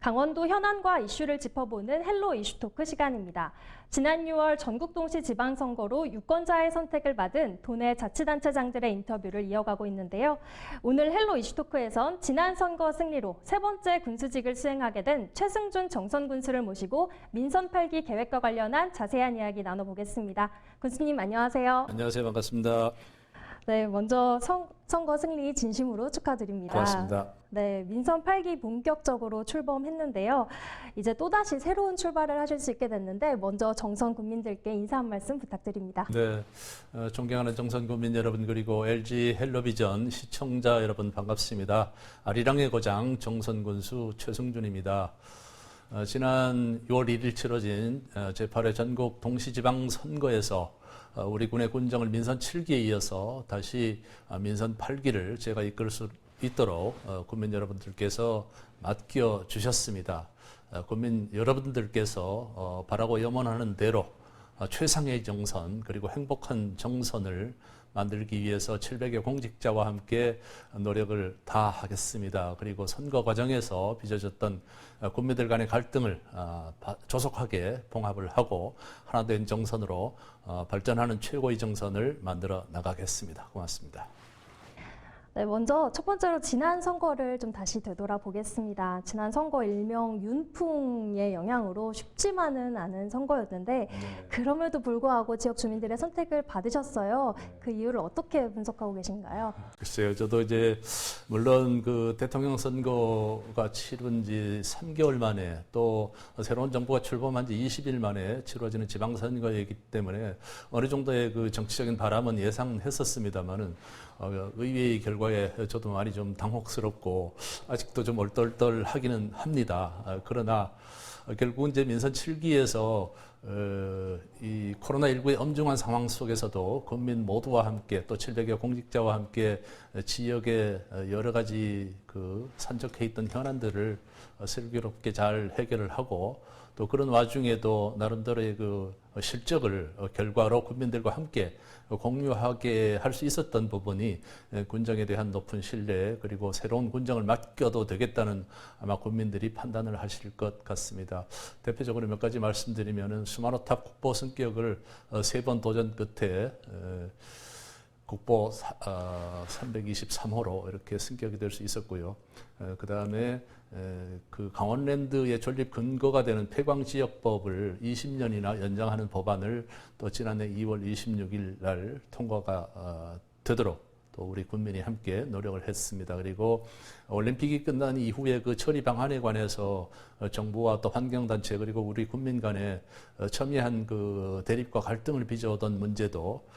강원도 현안과 이슈를 짚어보는 헬로 이슈토크 시간입니다. 지난 6월 전국 동시 지방선거로 유권자의 선택을 받은 도내 자치단체장들의 인터뷰를 이어가고 있는데요. 오늘 헬로 이슈토크에선 지난 선거 승리로 세 번째 군수직을 수행하게 된 최승준 정선 군수를 모시고 민선 8기 계획과 관련한 자세한 이야기 나눠보겠습니다. 군수님 안녕하세요. 안녕하세요. 반갑습니다. 네, 먼저 선거 승리 진심으로 축하드립니다. 고맙습니다. 네, 민선 8기 본격적으로 출범했는데요. 이제 또다시 새로운 출발을 하실 수 있게 됐는데 먼저 정선 국민들께 인사 한 말씀 부탁드립니다. 네, 존경하는 정선 국민 여러분 그리고 LG 헬로비전 시청자 여러분 반갑습니다. 아리랑의 고장 정선 군수 최승준입니다. 지난 6월 1일 치러진 제8회 전국 동시지방선거에서 우리 군의 군정을 민선 7기에 이어서 다시 민선 8기를 제가 이끌 수 있도록 국민 여러분들께서 맡겨 주셨습니다. 국민 여러분들께서 바라고 염원하는 대로 최상의 정선 그리고 행복한 정선을 만들기 위해서 700여 공직자와 함께 노력을 다하겠습니다. 그리고 선거 과정에서 빚어졌던 국민들 간의 갈등을 조속하게 봉합을 하고 하나 된 정선으로 발전하는 최고의 정선을 만들어 나가겠습니다. 고맙습니다. 네, 먼저 첫 번째로 지난 선거를 좀 다시 되돌아보겠습니다. 지난 선거 일명 윤풍의 영향으로 쉽지만은 않은 선거였는데 그럼에도 불구하고 지역 주민들의 선택을 받으셨어요. 그 이유를 어떻게 분석하고 계신가요? 글쎄요, 저도 이제 물론 그 대통령 선거가 치른 지 3개월 만에 또 새로운 정부가 출범한 지 20일 만에 치러지는 지방선거이기 때문에 어느 정도의 그 정치적인 바람은 예상했었습니다만은 의회의 결과에 저도 많이 좀 당혹스럽고 아직도 좀 얼떨떨하기는 합니다. 그러나 결국 이제 민선 7기에서 이 코로나19의 엄중한 상황 속에서도 국민 모두와 함께 또 700여 공직자와 함께 지역의 여러 가지 그 산적해 있던 현안들을 슬기롭게 잘 해결을 하고 또 그런 와중에도 나름대로의 그 실적을 결과로 국민들과 함께 공유하게 할 수 있었던 부분이 군정에 대한 높은 신뢰 그리고 새로운 군정을 맡겨도 되겠다는 아마 국민들이 판단을 하실 것 같습니다. 대표적으로 몇 가지 말씀드리면은 스마트탑 국보 승격을 3번 도전 끝에 국보 323호로 이렇게 승격이 될 수 있었고요. 그 다음에 그 강원랜드의 존립 근거가 되는 폐광지역법을 20년이나 연장하는 법안을 또 지난해 2월 26일 날 통과가 되도록 또 우리 국민이 함께 노력을 했습니다. 그리고 올림픽이 끝난 이후에 그 처리 방안에 관해서 정부와 또 환경단체 그리고 우리 국민 간에 첨예한 그 대립과 갈등을 빚어오던 문제도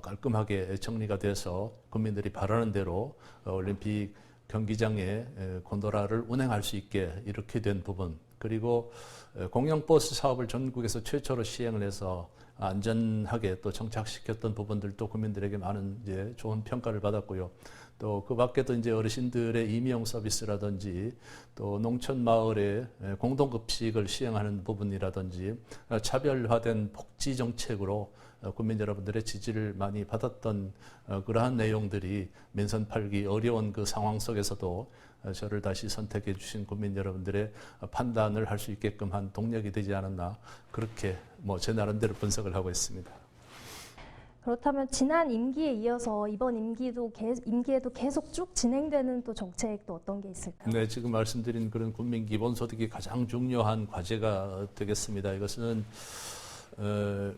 깔끔하게 정리가 돼서 국민들이 바라는 대로 올림픽 경기장에 곤도라를 운행할 수 있게 이렇게 된 부분 그리고 공영버스 사업을 전국에서 최초로 시행을 해서 안전하게 또 정착시켰던 부분들도 국민들에게 많은 이제 좋은 평가를 받았고요. 또 그 밖에도 이제 어르신들의 임용 서비스라든지 또 농촌 마을에 공동급식을 시행하는 부분이라든지 차별화된 복지 정책으로 국민 여러분들의 지지를 많이 받았던 그러한 내용들이 민선 8기 어려운 그 상황 속에서도 저를 다시 선택해 주신 국민 여러분들의 판단을 할 수 있게끔 한 동력이 되지 않았나 그렇게 제 나름대로 분석을 하고 있습니다. 그렇다면 지난 임기에 이어서 이번 임기에도 계속 쭉 진행되는 또 정책도 어떤 게 있을까요? 네, 지금 말씀드린 그런 국민 기본소득이 가장 중요한 과제가 되겠습니다. 이것은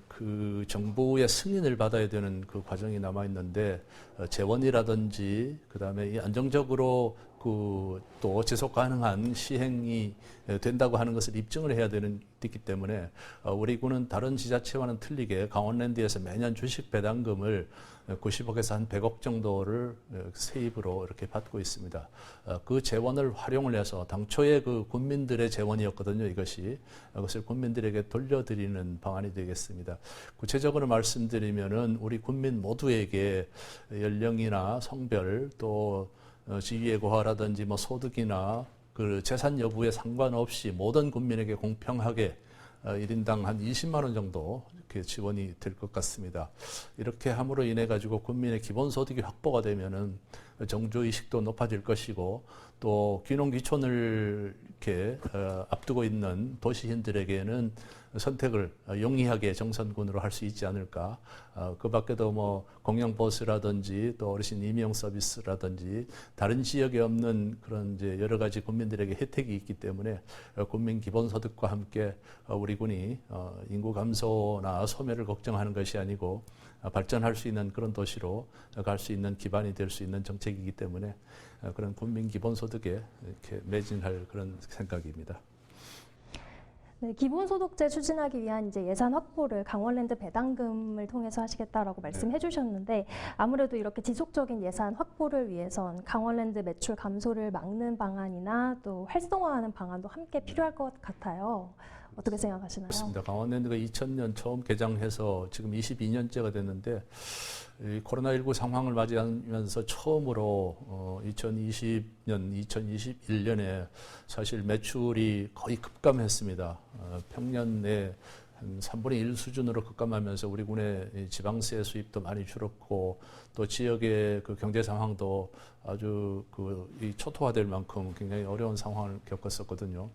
그 정부의 승인을 받아야 되는 그 과정이 남아 있는데 재원이라든지 그다음에 이 안정적으로 그 또 지속 가능한 시행이 된다고 하는 것을 입증을 해야 되기 때문에 우리 군은 다른 지자체와는 틀리게 강원랜드에서 매년 주식 배당금을 90억에서 한 100억 정도를 세입으로 이렇게 받고 있습니다. 그 재원을 활용을 해서 당초에 그 국민들의 재원이었거든요. 이것을 국민들에게 돌려드리는 방안이 되겠습니다. 구체적으로 말씀드리면은 우리 국민 모두에게 연령이나 성별 또 지위의 고하라든지 소득이나 그 재산 여부에 상관없이 모든 국민에게 공평하게 1인당 한 20만 원 정도 이렇게 지원이 될 것 같습니다. 이렇게 함으로 인해 가지고 국민의 기본소득이 확보가 되면은 정주의식도 높아질 것이고 또 귀농귀촌을 이렇게 앞두고 있는 도시인들에게는 선택을 용이하게 정선군으로 할 수 있지 않을까. 그 밖에도 뭐 공영버스라든지 또 어르신 임용 서비스라든지 다른 지역에 없는 그런 이제 여러 가지 국민들에게 혜택이 있기 때문에 국민 기본소득과 함께 우리 군이 인구 감소나 소멸을 걱정하는 것이 아니고 발전할 수 있는 그런 도시로 갈 수 있는 기반이 될 수 있는 정책이기 때문에 그런 국민 기본소득에 이렇게 매진할 그런 생각입니다. 네, 기본소득제 추진하기 위한 이제 예산 확보를 강원랜드 배당금을 통해서 하시겠다라고 말씀해 주셨는데 아무래도 이렇게 지속적인 예산 확보를 위해선 강원랜드 매출 감소를 막는 방안이나 또 활성화하는 방안도 함께 필요할 것 같아요. 어떻게 생각하시나요? 그렇습니다. 강원랜드가 2000년 처음 개장해서 지금 22년째가 됐는데 이 코로나19 상황을 맞이하면서 처음으로 2020년, 2021년에 사실 매출이 거의 급감했습니다. 평년에 한 3분의 1 수준으로 급감하면서 우리 군의 지방세 수입도 많이 줄었고 또 지역의 그 경제 상황도 아주 초토화될 만큼 굉장히 어려운 상황을 겪었었거든요.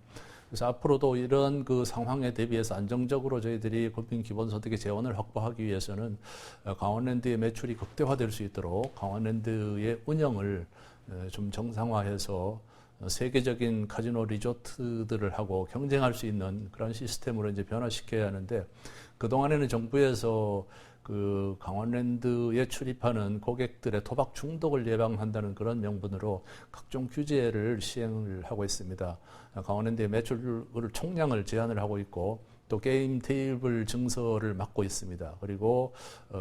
그래서 앞으로도 이런 그 상황에 대비해서 안정적으로 저희들이 국민 기본소득의 재원을 확보하기 위해서는 강원랜드의 매출이 극대화될 수 있도록 강원랜드의 운영을 좀 정상화해서 세계적인 카지노 리조트들을 하고 경쟁할 수 있는 그런 시스템으로 이제 변화시켜야 하는데 그동안에는 정부에서 그 강원랜드에 출입하는 고객들의 토박 중독을 예방한다는 그런 명분으로 각종 규제를 시행을 하고 있습니다. 강원랜드의 매출 총량을 제한을 하고 있고 또 게임 테이블 증서를 막고 있습니다. 그리고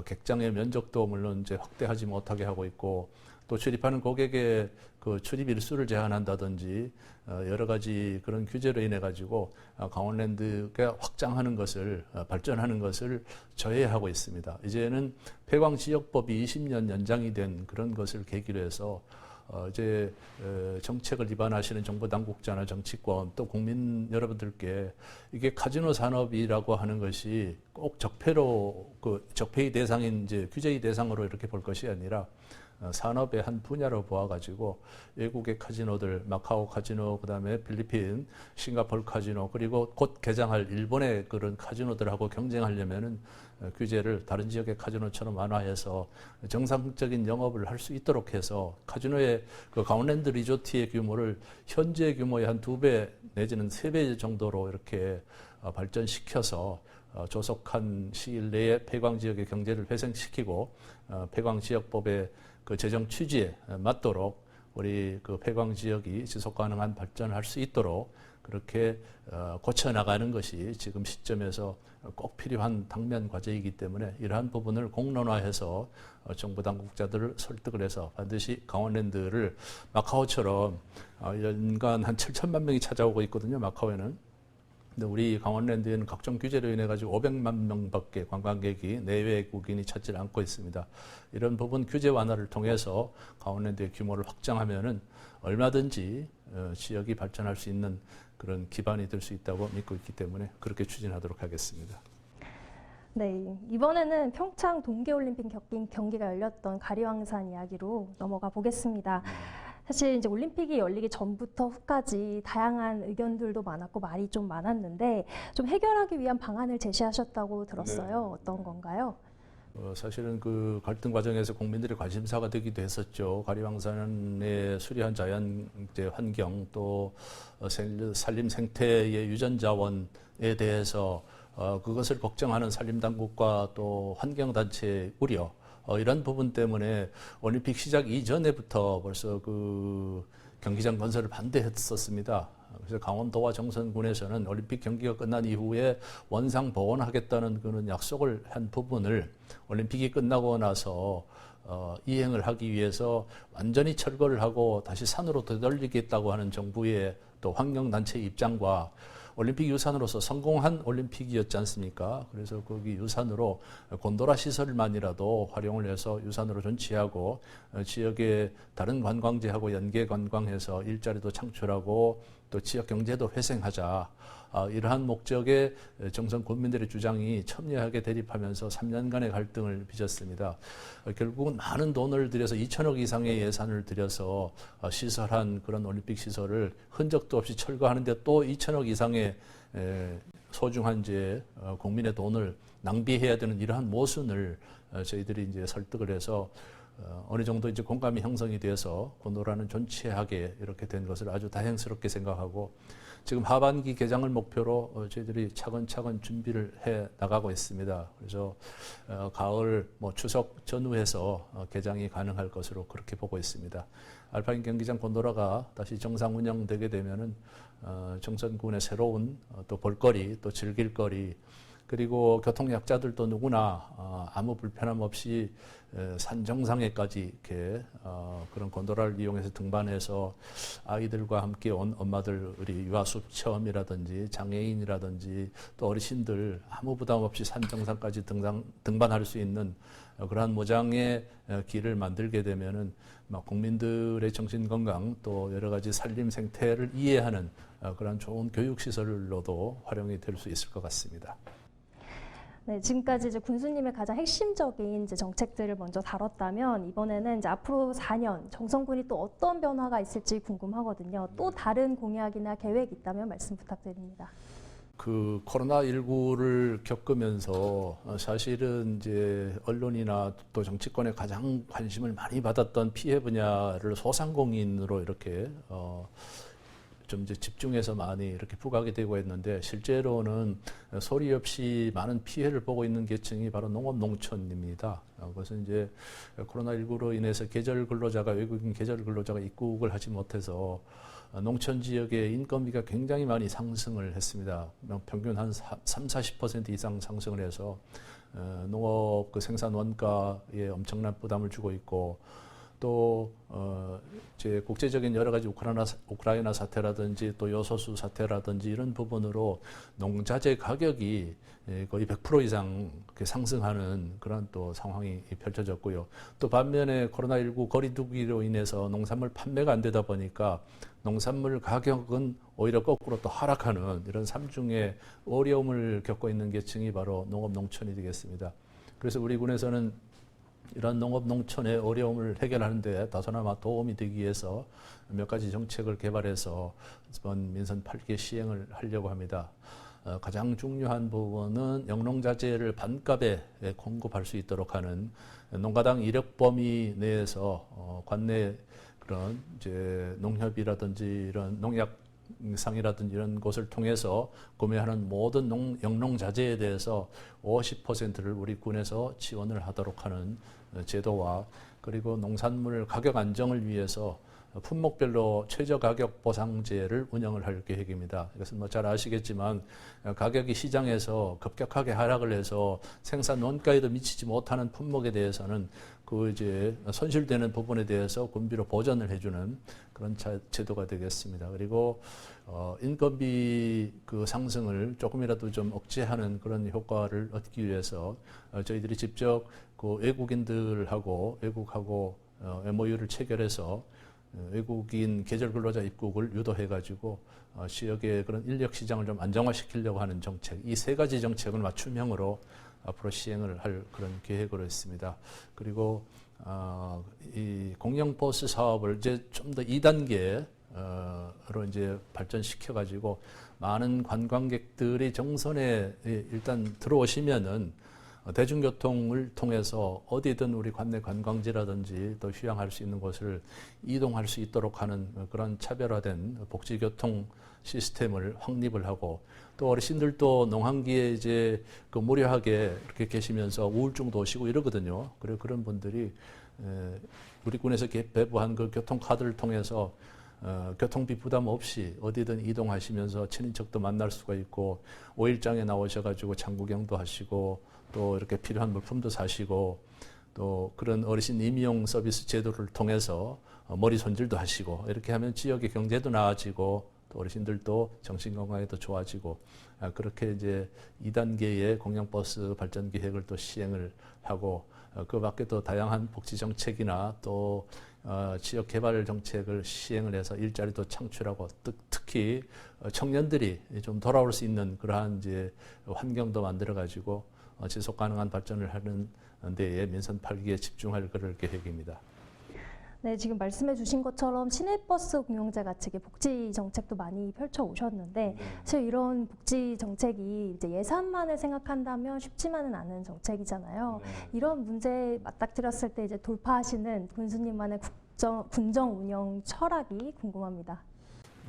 객장의 면적도 물론 이제 확대하지 못하게 하고 있고 또 출입하는 고객의 그 출입 일수를 제한한다든지 여러 가지 그런 규제로 인해 가지고 강원랜드가 확장하는 것을 발전하는 것을 저해하고 있습니다. 이제는 폐광지역법이 20년 연장이 된 그런 것을 계기로 해서 이제 정책을 위반하시는 정부 당국자나 정치권 또 국민 여러분들께 이게 카지노 산업이라고 하는 것이 꼭 적폐로 적폐의 대상인 이제 규제의 대상으로 이렇게 볼 것이 아니라 산업의 한 분야로 보아가지고 외국의 카지노들, 마카오 카지노, 그다음에 필리핀, 싱가포르 카지노, 그리고 곧 개장할 일본의 그런 카지노들하고 경쟁하려면은 규제를 다른 지역의 카지노처럼 완화해서 정상적인 영업을 할 수 있도록 해서 카지노의 그 강원랜드 리조트의 규모를 현재 규모의 한 2배 내지는 3배 정도로 이렇게 발전시켜서 조속한 시일 내에 폐광 지역의 경제를 회생시키고 폐광 지역법의 그 재정 취지에 맞도록 우리 그 폐광 지역이 지속 가능한 발전을 할 수 있도록 그렇게 고쳐 나가는 것이 지금 시점에서 꼭 필요한 당면 과제이기 때문에 이러한 부분을 공론화해서 정부 당국자들을 설득을 해서 반드시 강원랜드를 마카오처럼 연간 한 7천만 명이 찾아오고 있거든요. 마카오에는. 근데 우리 강원랜드에는 각종 규제로 인해 가지고 500만 명밖에 관광객이 내외국인이 찾지 않고 있습니다. 이런 부분 규제 완화를 통해서 강원랜드의 규모를 확장하면은 얼마든지 지역이 발전할 수 있는 그런 기반이 될 수 있다고 믿고 있기 때문에 그렇게 추진하도록 하겠습니다. 네, 이번에는 평창 동계올림픽 경기가 열렸던 가리왕산 이야기로 넘어가 보겠습니다. 사실 이제 올림픽이 열리기 전부터 후까지 다양한 의견들도 많았고 말이 좀 많았는데 좀 해결하기 위한 방안을 제시하셨다고 들었어요. 네. 어떤 건가요? 사실은 그 갈등 과정에서 국민들의 관심사가 되기도 했었죠. 가리왕산의 수려한 자연 환경 또 산림 생태의 유전 자원에 대해서 그것을 걱정하는 산림당국과 또 환경단체의 우려 이런 부분 때문에 올림픽 시작 이전에부터 벌써 그 경기장 건설을 반대했었습니다. 그래서 강원도와 정선군에서는 올림픽 경기가 끝난 이후에 원상 복원하겠다는 그런 약속을 한 부분을 올림픽이 끝나고 나서 이행을 하기 위해서 완전히 철거를 하고 다시 산으로 되돌리겠다고 하는 정부의 또 환경단체 입장과 올림픽 유산으로서 성공한 올림픽이었지 않습니까? 그래서 거기 유산으로 곤도라 시설만이라도 활용을 해서 유산으로 존치하고 지역의 다른 관광지하고 연계 관광해서 일자리도 창출하고 또 지역 경제도 회생하자. 이러한 목적의 정선 국민들의 주장이 첨예하게 대립하면서 3년간의 갈등을 빚었습니다. 결국은 많은 돈을 들여서 2천억 이상의 예산을 들여서 시설한 그런 올림픽 시설을 흔적도 없이 철거하는데 또 2천억 이상의 소중한 이제 국민의 돈을 낭비해야 되는 이러한 모순을 저희들이 이제 설득을 해서 어느 정도 이제 공감이 형성이 돼서 곤도라는 존치하게 이렇게 된 것을 아주 다행스럽게 생각하고 지금 하반기 개장을 목표로 저희들이 차근차근 준비를 해 나가고 있습니다. 그래서 가을 추석 전후해서 개장이 가능할 것으로 그렇게 보고 있습니다. 알파인 경기장 곤도라가 다시 정상 운영되게 되면은 정선군의 새로운 또 볼거리 또 즐길거리 그리고 교통약자들도 누구나 아무 불편함 없이 산 정상에까지 이렇게 그런 곤도라를 이용해서 등반해서 아이들과 함께 온 엄마들이 유아숲 체험이라든지 장애인이라든지 또 어르신들 아무 부담 없이 산 정상까지 등반할 수 있는 그러한 모장의 길을 만들게 되면은 국민들의 정신 건강 또 여러 가지 살림 생태를 이해하는 그런 좋은 교육 시설로도 활용이 될 수 있을 것 같습니다. 네, 지금까지 이제 군수님의 가장 핵심적인 이제 정책들을 먼저 다뤘다면 이번에는 이제 앞으로 4년 정선군이 또 어떤 변화가 있을지 궁금하거든요. 또 다른 공약이나 계획이 있다면 말씀 부탁드립니다. 그 코로나19를 겪으면서 사실은 이제 언론이나 또 정치권에 가장 관심을 많이 받았던 피해 분야를 소상공인으로 이렇게 좀 이제 집중해서 많이 이렇게 부각이 되고 있는데 실제로는 소리 없이 많은 피해를 보고 있는 계층이 바로 농업농촌입니다. 그것은 이제 코로나19로 인해서 외국인 계절 근로자가 입국을 하지 못해서 농촌 지역의 인건비가 굉장히 많이 상승을 했습니다. 평균 한 30-40% 이상 상승을 해서 농업 그 생산 원가에 엄청난 부담을 주고 있고 또 이제 국제적인 여러 가지 우크라이나 사태라든지 또 요소수 사태라든지 이런 부분으로 농자재 가격이 거의 100% 이상 상승하는 그런 또 상황이 펼쳐졌고요. 또 반면에 코로나19 거리두기로 인해서 농산물 판매가 안 되다 보니까 농산물 가격은 오히려 거꾸로 또 하락하는 이런 삼중의 어려움을 겪고 있는 계층이 바로 농업 농촌이 되겠습니다. 그래서 우리 군에서는 이런 농업 농촌의 어려움을 해결하는 데 다소나마 도움이 되기 위해서 몇 가지 정책을 개발해서 이번 민선 8개 시행을 하려고 합니다. 가장 중요한 부분은 영농자재를 반값에 공급할 수 있도록 하는 농가당 이력 범위 내에서 관내 그런 이제 농협이라든지 이런 농약상이라든지 이런 곳을 통해서 구매하는 모든 영농자재에 대해서 50%를 우리 군에서 지원을 하도록 하는 제도와 그리고 농산물 가격 안정을 위해서 품목별로 최저가격 보상제를 운영을 할 계획입니다. 이것은 잘 아시겠지만 가격이 시장에서 급격하게 하락을 해서 생산 원가에도 미치지 못하는 품목에 대해서는 그 이제 손실되는 부분에 대해서 군비로 보전을 해주는 그런 제도가 되겠습니다. 그리고 인건비 그 상승을 조금이라도 좀 억제하는 그런 효과를 얻기 위해서 저희들이 직접 그 외국인들하고 외국하고 MOU를 체결해서 외국인 계절 근로자 입국을 유도해가지고 지역의 그런 인력 시장을 좀 안정화시키려고 하는 정책, 이 세 가지 정책을 맞춤형으로 앞으로 시행을 할 그런 계획으로 있습니다. 그리고 이 공영버스 사업을 이제 좀 더 2단계로 이제 발전시켜가지고 많은 관광객들이 정선에 일단 들어오시면은 대중교통을 통해서 어디든 우리 관내 관광지라든지 또 휴양할 수 있는 곳을 이동할 수 있도록 하는 그런 차별화된 복지교통 시스템을 확립을 하고 또 어르신들도 농한기에 이제 그 무료하게 이렇게 계시면서 우울증도 오시고 이러거든요. 그리고 그런 분들이 우리 군에서 배부한 그 교통카드를 통해서 교통비 부담 없이 어디든 이동하시면서 친인척도 만날 수가 있고 5일장에 나오셔가지고 장구경도 하시고 또 이렇게 필요한 물품도 사시고 또 그런 어르신 임용 서비스 제도를 통해서 머리 손질도 하시고 이렇게 하면 지역의 경제도 나아지고 또 어르신들도 정신건강에도 좋아지고 그렇게 이제 2단계의 공영버스 발전 계획을 또 시행을 하고 그 밖에 또 다양한 복지 정책이나 또 지역 개발 정책을 시행을 해서 일자리도 창출하고 특히 청년들이 좀 돌아올 수 있는 그러한 이제 환경도 만들어 가지고 지속 가능한 발전을 하는 데에 민선 8기에 집중할 그럴 계획입니다. 네, 지금 말씀해 주신 것처럼 시내버스 운용제가 측의 복지 정책도 많이 펼쳐 오셨는데 사실 이런 복지 정책이 이제 예산만을 생각한다면 쉽지만은 않은 정책이잖아요. 이런 문제 맞닥뜨렸을 때 이제 돌파하시는 군수님만의 군정 운영 철학이 궁금합니다.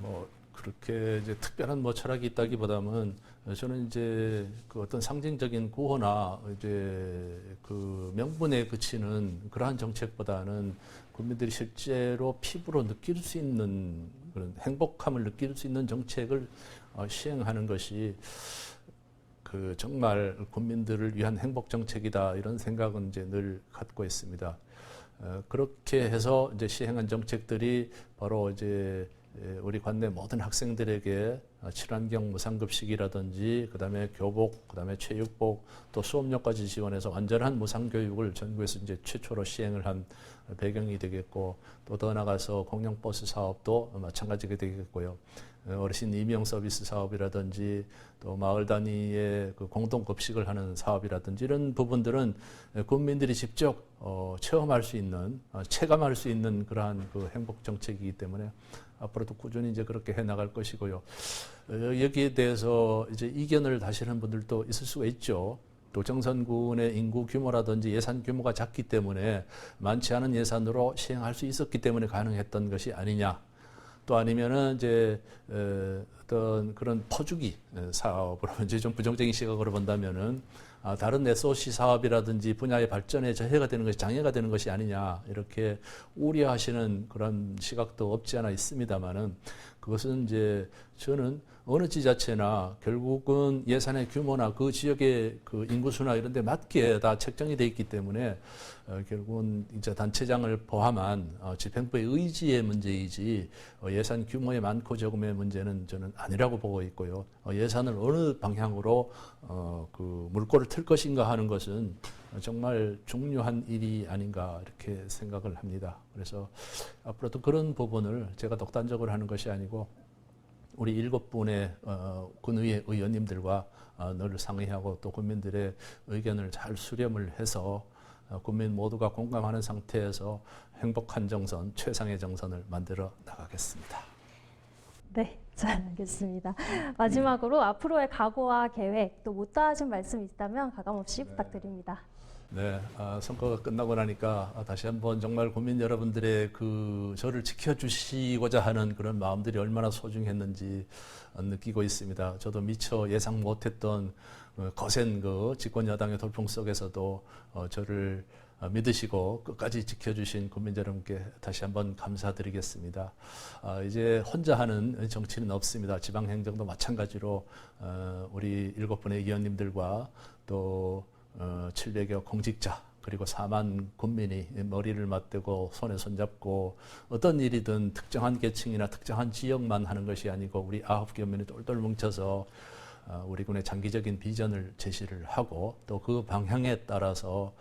뭐 그렇게 이제 특별한 뭐 철학이 있다기보다는 저는 이제 그 어떤 상징적인 구호나 이제 그 명분에 그치는 그러한 정책보다는 국민들이 실제로 피부로 느낄 수 있는 그런 행복함을 느낄 수 있는 정책을 시행하는 것이 그 정말 국민들을 위한 행복 정책이다 이런 생각은 이제 늘 갖고 있습니다. 그렇게 해서 이제 시행한 정책들이 바로 이제 우리 관내 모든 학생들에게 친환경 무상급식이라든지 그다음에 교복, 그다음에 체육복, 또 수업료까지 지원해서 완전한 무상교육을 전국에서 이제 최초로 시행을 한 배경이 되겠고 또 더 나아가서 공영버스 사업도 마찬가지가 되겠고요. 어르신 임용 서비스 사업이라든지 또 마을 단위의 그 공동급식을 하는 사업이라든지 이런 부분들은 국민들이 직접 체험할 수 있는, 체감할 수 있는 그러한 그 행복 정책이기 때문에 앞으로도 꾸준히 이제 그렇게 해 나갈 것이고요. 여기에 대해서 이제 이견을 다시는 분들도 있을 수가 있죠. 또 정선군의 인구 규모라든지 예산 규모가 작기 때문에 많지 않은 예산으로 시행할 수 있었기 때문에 가능했던 것이 아니냐. 또 아니면은 이제 어떤 그런 퍼주기 사업으로 이제 좀 부정적인 시각으로 본다면은 다른 SOC 사업이라든지 분야의 발전에 저해가 되는 것이 장애가 되는 것이 아니냐 이렇게 우려하시는 그런 시각도 없지 않아 있습니다만은 그것은 이제 저는 어느 지자체나 결국은 예산의 규모나 그 지역의 그 인구수나 이런 데 맞게 다 책정이 돼 있기 때문에 결국은 이제 단체장을 포함한 집행부의 의지의 문제이지 예산 규모의 많고 적음의 문제는 저는 아니라고 보고 있고요. 예산을 어느 방향으로 그 물꼬를 틀 것인가 하는 것은 정말 중요한 일이 아닌가 이렇게 생각을 합니다. 그래서 앞으로도 그런 부분을 제가 독단적으로 하는 것이 아니고 우리 7분의 군의회 의원님들과 늘 상의하고 또 국민들의 의견을 잘 수렴을 해서 국민 모두가 공감하는 상태에서 행복한 정선, 최상의 정선을 만들어 나가겠습니다. 네, 잘 알겠습니다. 마지막으로 앞으로의 각오와 계획 또 못다하신 말씀 있다면 가감없이 부탁드립니다. 네, 선거가 끝나고 나니까 다시 한번 정말 국민 여러분들의 그 저를 지켜주시고자 하는 그런 마음들이 얼마나 소중했는지 느끼고 있습니다. 저도 미처 예상 못했던 거센 그 집권 여당의 돌풍 속에서도 저를 믿으시고 끝까지 지켜주신 국민 여러분께 다시 한번 감사드리겠습니다. 이제 혼자 하는 정치는 없습니다. 지방행정도 마찬가지로 우리 7분의 의원님들과 또 700여 공직자 그리고 4만 국민이 머리를 맞대고 손에 손잡고 어떤 일이든 특정한 계층이나 특정한 지역만 하는 것이 아니고 우리 9개 국민이 똘똘 뭉쳐서 우리 군의 장기적인 비전을 제시를 하고 또 그 방향에 따라서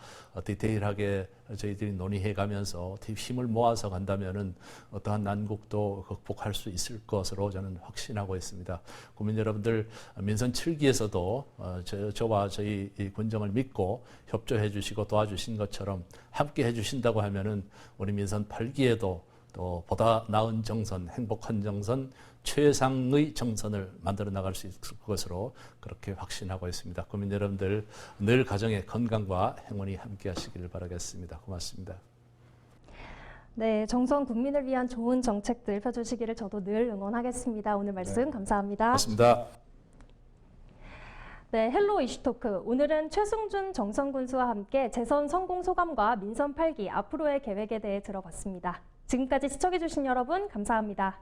디테일하게 저희들이 논의해 가면서 힘을 모아서 간다면은 어떠한 난국도 극복할 수 있을 것으로 저는 확신하고 있습니다. 국민 여러분들 민선 7기에서도 저와 저희 군정을 믿고 협조해 주시고 도와주신 것처럼 함께 해 주신다고 하면은 우리 민선 8기에도 또 보다 나은 정선, 행복한 정선, 최상의 정선을 만들어 나갈 수 있을 것으로 그렇게 확신하고 있습니다. 국민 여러분들 늘 가정의 건강과 행운이 함께 하시기를 바라겠습니다. 고맙습니다. 네, 정선 국민을 위한 좋은 정책들 펴주시기를 저도 늘 응원하겠습니다. 오늘 말씀 감사합니다. 고맙습니다. 네, 헬로 이슈토크. 오늘은 최승준 정선 군수와 함께 재선 성공 소감과 민선 8기 앞으로의 계획에 대해 들어봤습니다. 지금까지 시청해주신 여러분 감사합니다.